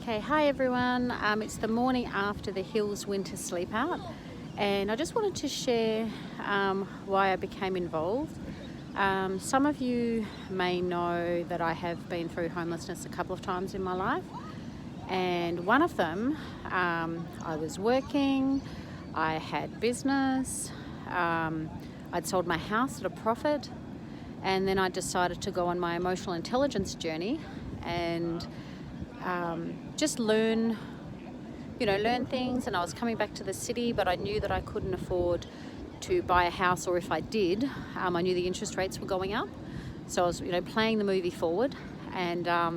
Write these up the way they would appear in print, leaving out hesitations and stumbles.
Okay, hi everyone. It's the morning after the Hills Winter Sleepout, and I just wanted to share why I became involved. Some of you may know that I have been through homelessness a couple of times in my life, and one of them, I was working, I had business, I'd sold my house at a profit, and then I decided to go on my emotional intelligence journey and just learn things. And I was coming back to the city, but I knew that I couldn't afford to buy a house, or if I did, I knew the interest rates were going up. So I was, playing the movie forward, and I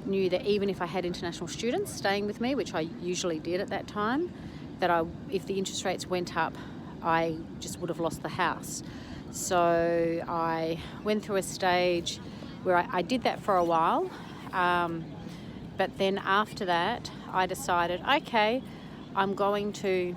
knew that even if I had international students staying with me, which I usually did at that time, that if the interest rates went up, I just would have lost the house. So I went through a stage where I did that for a while. But then after that, I decided, okay, I'm going to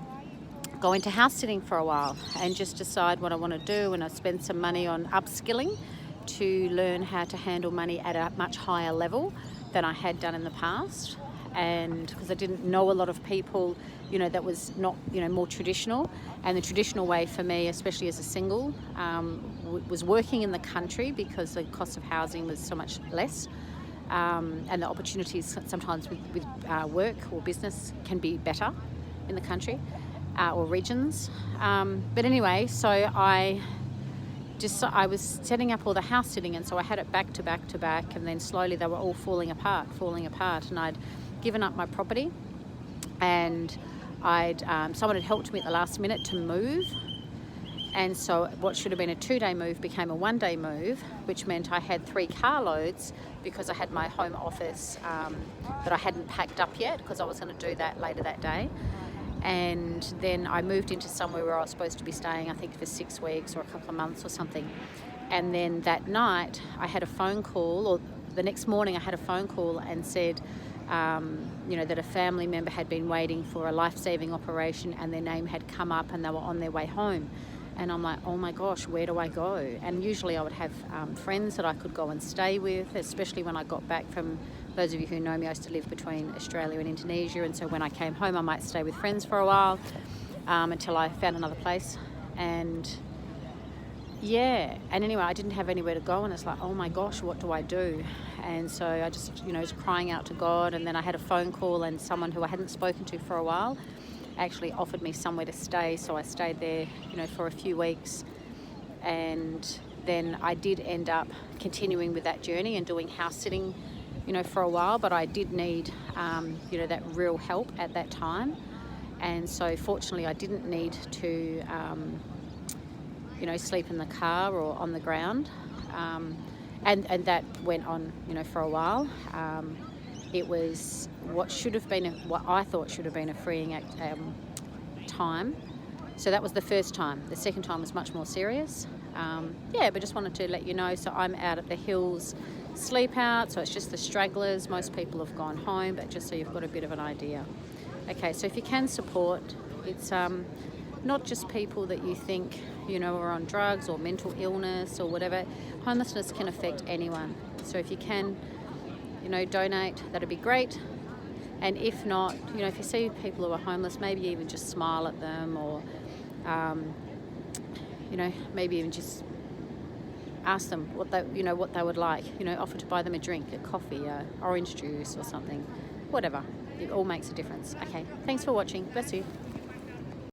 go into house sitting for a while and just decide what I want to do. And I spent some money on upskilling to learn how to handle money at a much higher level than I had done in the past. And because I didn't know a lot of people, that was not, more traditional. And the traditional way for me, especially as a single, was working in the country because the cost of housing was so much less. And the opportunities sometimes with work or business can be better in the country or regions. But anyway, so I was setting up all the house sitting, and so I had it back to back to back, and then slowly they were all falling apart, and I'd given up my property, and someone had helped me at the last minute to move. And so what should have been a 2-day move became a 1-day move, which meant I had 3 carloads because I had my home office that I hadn't packed up yet, because I was going to do that later that day. And then I moved into somewhere where I was supposed to be staying, I think for 6 weeks or a couple of months or something. And then that night I had a phone call, or the next morning I had a phone call and said, that a family member had been waiting for a life-saving operation and their name had come up and they were on their way home. And I'm like, oh my gosh, where do I go? And usually I would have friends that I could go and stay with, especially when I got back from, those of you who know me, I used to live between Australia and Indonesia. And so when I came home, I might stay with friends for a while until I found another place. And anyway, I didn't have anywhere to go. And it's like, oh my gosh, what do I do? And so I just, was crying out to God. And then I had a phone call, and someone who I hadn't spoken to for a while actually offered me somewhere to stay. So I stayed there, for a few weeks. And then I did end up continuing with that journey and doing house sitting, for a while. But I did need, that real help at that time. And so fortunately I didn't need to, sleep in the car or on the ground. And that went on, for a while. It was what I thought should have been a freeing time. So that was the first time. The second time was much more serious. But just wanted to let you know. So I'm out at the Hills Sleepout. So it's just the stragglers. Most people have gone home, but just so you've got a bit of an idea. Okay, so if you can support, it's not just people that you think, are on drugs or mental illness or whatever. Homelessness can affect anyone. So if you can, donate, that'd be great. And if not, if you see people who are homeless, maybe even just smile at them, or, maybe even just ask them what they would like. Offer to buy them a drink, a coffee, orange juice or something, whatever. It all makes a difference. Okay, thanks for watching. Bless you.